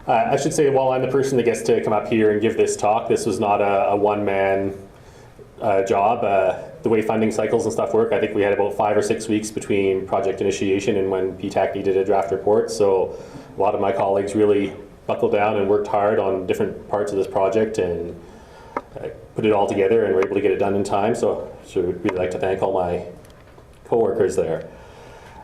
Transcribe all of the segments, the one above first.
I should say, while I'm the person that gets to come up here and give this talk, this was not a one-man job. The way funding cycles and stuff work, I think we had about 5 or 6 weeks between project initiation and when PTAC needed a draft report. So a lot of my colleagues really buckled down and worked hard on different parts of this project and put it all together and were able to get it done in time. So I would really like to thank all my coworkers there.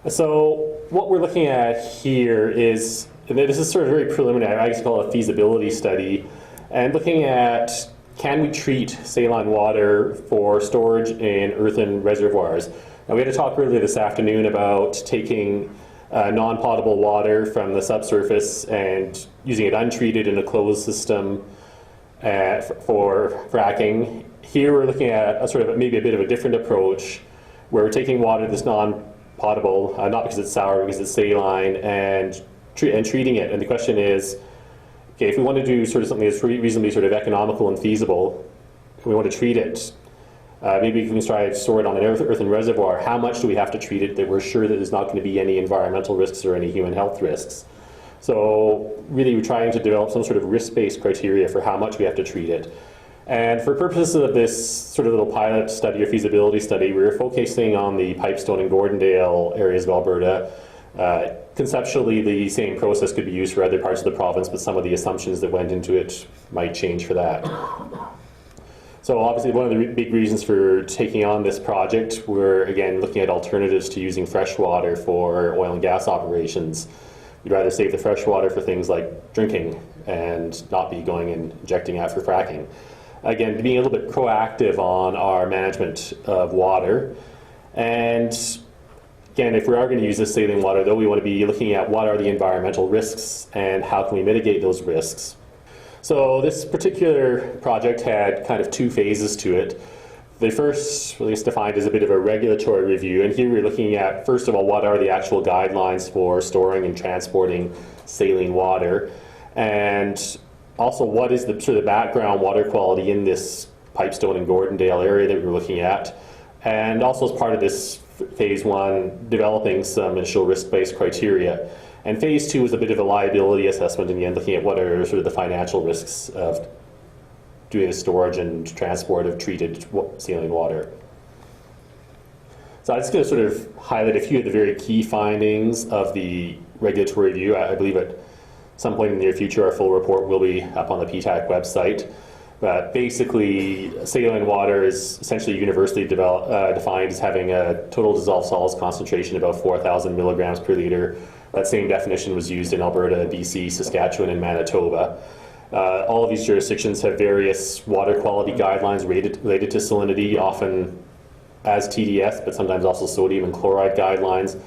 So what we're looking at here is, and this is sort of very preliminary, I guess call it a feasibility study, and looking at, can we treat saline water for storage in earthen reservoirs? Now, we had a talk earlier this afternoon about taking non-potable water from the subsurface and using it untreated in a closed system for fracking. Here we're looking at a sort of maybe a bit of a different approach, where we're taking water that's non-potable, not because it's sour, because it's saline, and treating it. And the question is, okay, if we want to do sort of something that's reasonably sort of economical and feasible, and we want to treat it, maybe we can try to store it on an earthen reservoir. How much do we have to treat it that we're sure that there's not going to be any environmental risks or any human health risks? So really we're trying to develop some sort of risk-based criteria for how much we have to treat it. And for purposes of this sort of little pilot study or feasibility study, we were focusing on the Pipestone and Gordondale areas of Alberta. Conceptually, the same process could be used for other parts of the province, but some of the assumptions that went into it might change for that. So obviously one of the big reasons for taking on this project, we're again looking at alternatives to using fresh water for oil and gas operations. We'd rather save the fresh water for things like drinking and not be going and injecting out for fracking. Again, being a little bit proactive on our management of water. And again, if we are going to use this saline water, though, we want to be looking at what are the environmental risks and how can we mitigate those risks. So this particular project had kind of 2 phases to it. The first really is defined as a bit of a regulatory review, and here we're looking at, first of all, what are the actual guidelines for storing and transporting saline water, and also what is the sort of background water quality in this Pipestone and Gordondale area that we were looking at, and also as part of this phase 1, developing some initial risk-based criteria. And phase 2 was a bit of a liability assessment in the end, looking at what are sort of the financial risks of doing the storage and transport of treated saline water. So I'm just going to sort of highlight a few of the very key findings of the regulatory review. I believe at some point in the near future our full report will be up on the PTAC website. But basically, saline water is essentially universally defined as having a total dissolved solids concentration about 4,000 milligrams per liter. That same definition was used in Alberta, BC, Saskatchewan, and Manitoba. All of these jurisdictions have various water quality guidelines related to salinity, often as TDS, but sometimes also sodium and chloride guidelines.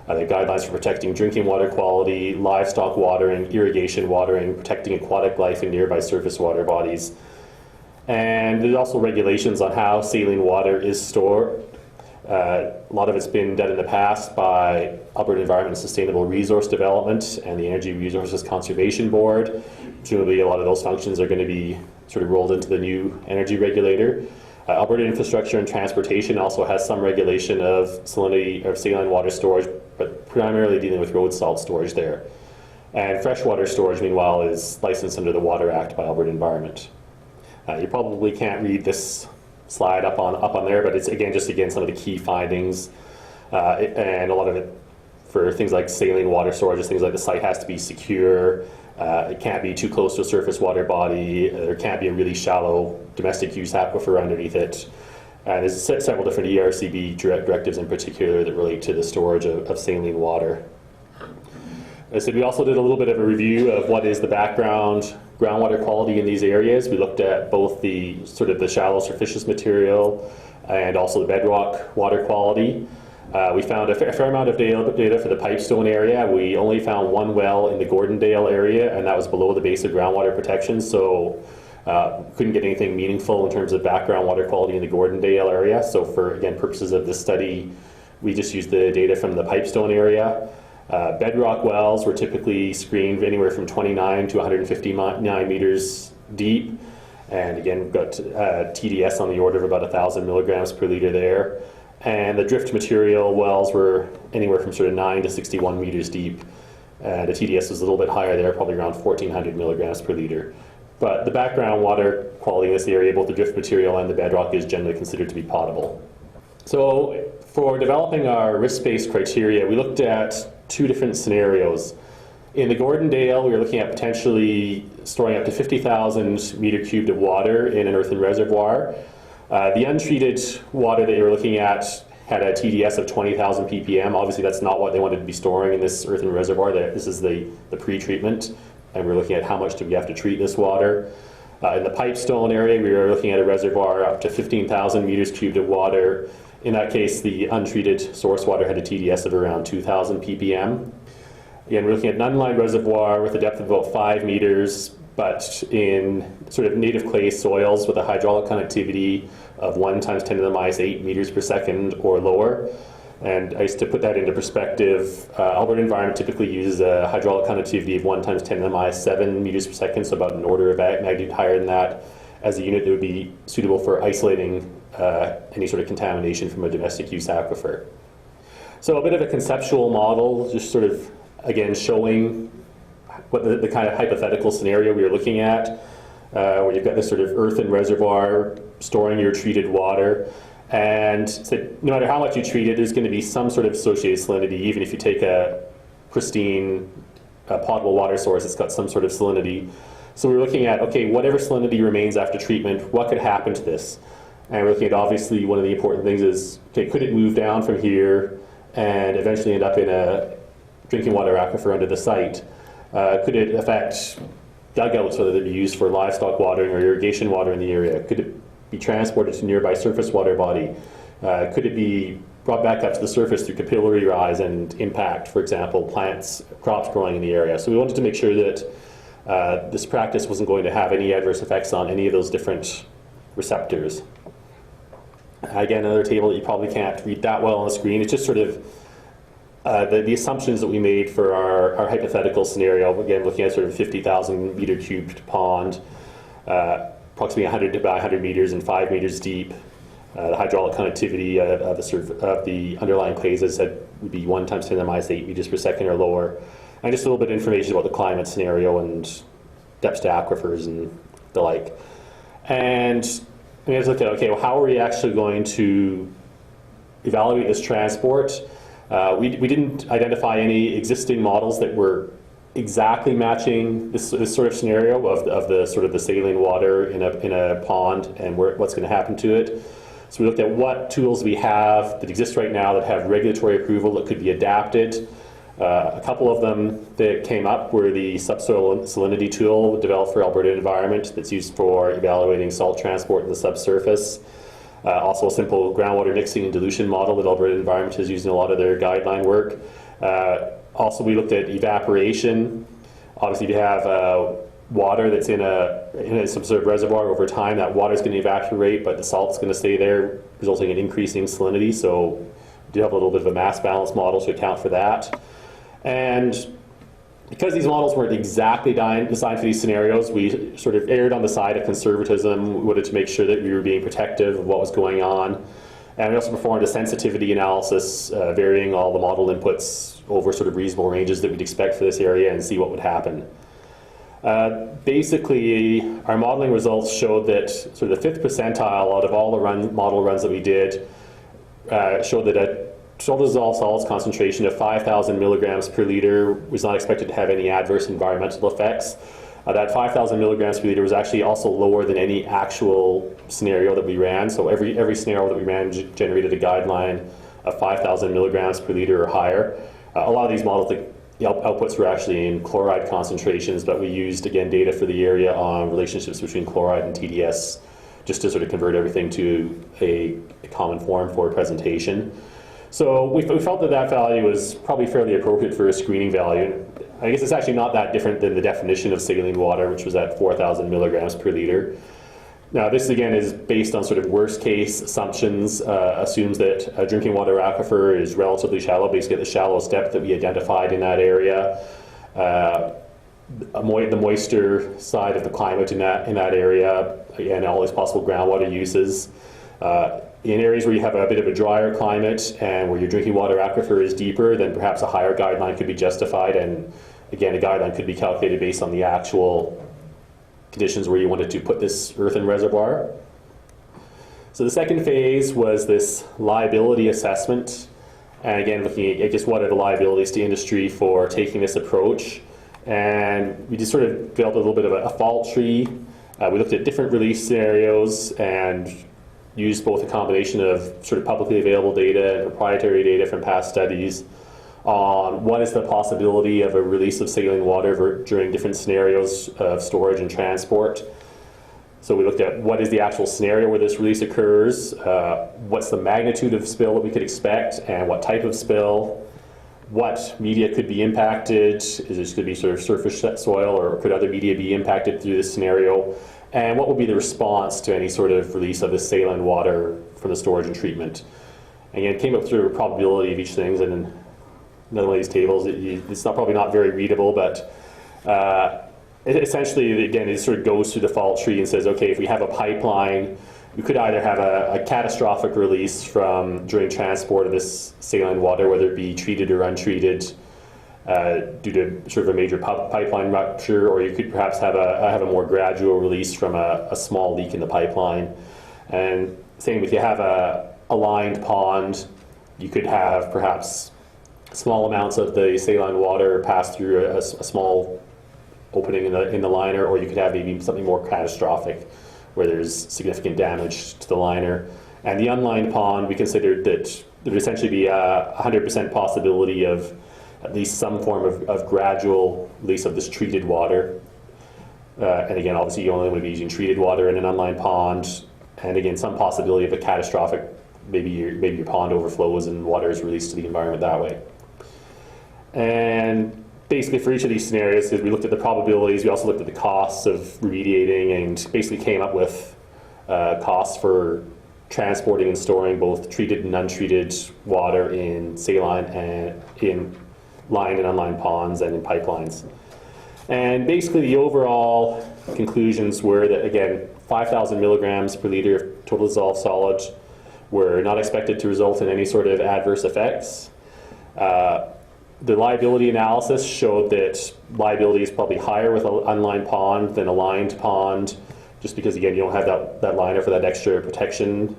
They have guidelines for protecting drinking water quality, livestock watering, irrigation watering, protecting aquatic life in nearby surface water bodies. And there's also regulations on how saline water is stored. A lot of it's been done in the past by Alberta Environment and Sustainable Resource Development and the Energy Resources Conservation Board. Presumably a lot of those functions are going to be sort of rolled into the new energy regulator. Alberta Infrastructure and Transportation also has some regulation of salinity or saline water storage, but primarily dealing with road salt storage there. And freshwater storage, meanwhile, is licensed under the Water Act by Alberta Environment. You probably can't read this slide up on there, but it's again some of the key findings, and a lot of it for things like saline water storage is things like the site has to be secure, it can't be too close to a surface water body, there can't be a really shallow domestic use aquifer underneath it, and there's several different ERCB directives in particular that relate to the storage of saline water. As I said, we also did a little bit of a review of what is the background groundwater quality in these areas. We looked at both the sort of the shallow surface material and also the bedrock water quality. We found a fair amount of data for the Pipestone area. We only found 1 well in the Gordondale area, and that was below the base of groundwater protection, so couldn't get anything meaningful in terms of background water quality in the Gordondale area. So for, again, purposes of this study, we just used the data from the Pipestone area. Bedrock wells were typically screened anywhere from 29 to 159 meters deep, and again we've got TDS on the order of about 1,000 milligrams per liter there. And the drift material wells were anywhere from sort of 9 to 61 meters deep. and the TDS was a little bit higher there, probably around 1,400 milligrams per liter. But the background water quality in this area, both the drift material and the bedrock, is generally considered to be potable. So for developing our risk-based criteria, we looked at 2 different scenarios. In the Gordondale, we were looking at potentially storing up to 50,000 meter cubed of water in an earthen reservoir. The untreated water that you were looking at had a TDS of 20,000 ppm. Obviously, that's not what they wanted to be storing in this earthen reservoir. This is the pre-treatment, and we're looking at how much do we have to treat this water. In the Pipestone area, we were looking at a reservoir up to 15,000 meters cubed of water. In that case, the untreated source water had a TDS of around 2,000 ppm. Again, we're looking at an unlined reservoir with a depth of about 5 meters, but in sort of native clay soils with a hydraulic conductivity of 1 times 10 to the minus 8 meters per second or lower. And I used to put that into perspective. Alberta environment typically uses a hydraulic conductivity of 1 times 10 to the minus 7 meters per second, so about an order of magnitude higher than that, as a unit that would be suitable for isolating any sort of contamination from a domestic use aquifer. So a bit of a conceptual model, just sort of, again, showing what the kind of hypothetical scenario we were looking at, where you've got this sort of earthen reservoir storing your treated water. And so no matter how much you treat it, there's going to be some sort of associated salinity. Even if you take a pristine potable water source, it's got some sort of salinity. So we're looking at, okay, whatever salinity remains after treatment, what could happen to this? And we're looking at, obviously, one of the important things is, okay, could it move down from here and eventually end up in a drinking water aquifer under the site? Could it affect dugouts, whether they be used for livestock watering or irrigation water in the area? Could it be transported to nearby surface water body? Could it be brought back up to the surface through capillary rise and impact, for example, plants, crops growing in the area? So we wanted to make sure that this practice wasn't going to have any adverse effects on any of those different receptors. Again, another table that you probably can't read that well on the screen. It's just sort of the assumptions that we made for our hypothetical scenario. Again, looking at sort of 50,000 meter cubed pond, approximately 100 by 100 meters and 5 meters deep. The hydraulic conductivity of the underlying clays, as I said, would be 1 times 10 to the minus 8 meters per second or lower. And just a little bit of information about the climate scenario and depths to aquifers and the like. And we had to look at, okay, well, how are we actually going to evaluate this transport? We didn't identify any existing models that were exactly matching this sort of scenario of the sort of the saline water in a pond and what's going to happen to it. So we looked at what tools we have that exist right now that have regulatory approval that could be adapted. A couple of them that came up were the subsoil salinity tool developed for Alberta environment that's used for evaluating salt transport in the subsurface. Also a simple groundwater mixing and dilution model that Alberta environment is using a lot of their guideline work. Also, we looked at evaporation. Obviously, if you have water that's in some sort of reservoir over time, that water is going to evaporate, but the salt's going to stay there, resulting in increasing salinity. So we do have a little bit of a mass balance model to account for that. And because these models weren't exactly designed for these scenarios, we sort of erred on the side of conservatism. We wanted to make sure that we were being protective of what was going on. And we also performed a sensitivity analysis, varying all the model inputs over sort of reasonable ranges that we'd expect for this area and see what would happen. Basically, our modeling results showed that sort of the 5th percentile out of all the model runs that we did showed that a total dissolved solids concentration of 5,000 milligrams per liter was not expected to have any adverse environmental effects. That 5,000 milligrams per liter was actually also lower than any actual scenario that we ran. So every scenario that we ran generated a guideline of 5,000 milligrams per liter or higher. A lot of these models, the outputs were actually in chloride concentrations, but we used, again, data for the area on relationships between chloride and TDS just to sort of convert everything to a common form for presentation. So we felt that value was probably fairly appropriate for a screening value. I guess it's actually not that different than the definition of saline water, which was at 4,000 milligrams per liter. Now, this again is based on sort of worst case assumptions, assumes that a drinking water aquifer is relatively shallow, basically at the shallowest depth that we identified in that area. The moisture side of the climate in that area, and all these possible groundwater uses. In areas where you have a bit of a drier climate and where your drinking water aquifer is deeper, then perhaps a higher guideline could be justified, and again, a guideline could be calculated based on the actual conditions where you wanted to put this earthen reservoir. So the second phase was this liability assessment. And again, looking at just what are the liabilities to industry for taking this approach. And we just sort of built a little bit of a fault tree. We looked at different release scenarios and used both a combination of sort of publicly available data and proprietary data from past studies on what is the possibility of a release of saline water during different scenarios of storage and transport. So we looked at what is the actual scenario where this release occurs, what's the magnitude of spill that we could expect, and what type of spill, what media could be impacted, is this going to be sort of surface soil, or could other media be impacted through this scenario, and what would be the response to any sort of release of the saline water from the storage and treatment. And again, came up through a probability of each thing, and another one of these tables, it's probably not very readable, but it essentially, again, it sort of goes through the fault tree and says, okay, if we have a pipeline, we could either have a catastrophic release during transport of this saline water, whether it be treated or untreated, due to sort of a major pipeline rupture, or you could perhaps have a more gradual release from a small leak in the pipeline. And same if you have a lined pond, you could have perhaps small amounts of the saline water pass through a small opening in the liner, or you could have maybe something more catastrophic where there's significant damage to the liner. And the unlined pond, we considered that there would essentially be a 100% possibility of at least some form of gradual release of this treated water. And again, obviously you only want to be using treated water in an unlined pond. And again, some possibility of a catastrophic, maybe your pond overflows and water is released to the environment that way. And basically for each of these scenarios, we looked at the probabilities, we also looked at the costs of remediating, and basically came up with costs for transporting and storing both treated and untreated water in saline and in lined and unlined ponds and in pipelines. And basically the overall conclusions were that, again, 5,000 milligrams per liter of total dissolved solid were not expected to result in any sort of adverse effects. The liability analysis showed that liability is probably higher with an unlined pond than a lined pond, just because, again, you don't have that liner for that extra protection.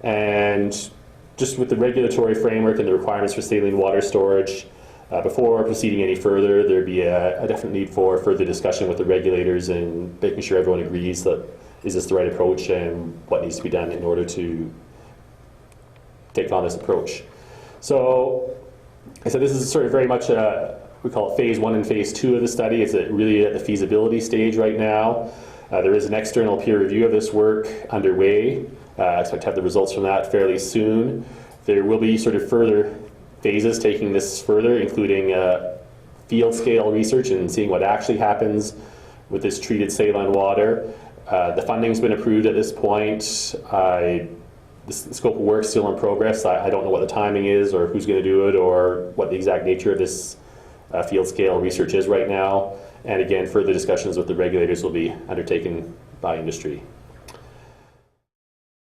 And just with the regulatory framework and the requirements for saline water storage, before proceeding any further, there'd be a definite need for further discussion with the regulators and making sure everyone agrees that is this the right approach and what needs to be done in order to take on this approach. So this is sort of very much, we call it phase 1 and phase 2 of the study. It's really at the feasibility stage right now. There is an external peer review of this work underway. I expect to have the results from that fairly soon. There will be sort of further phases taking this further, including field scale research and seeing what actually happens with this treated saline water. The funding's been approved at this point. The scope of work is still in progress. I don't know what the timing is or who's going to do it or what the exact nature of this field scale research is right now. And again, further discussions with the regulators will be undertaken by industry.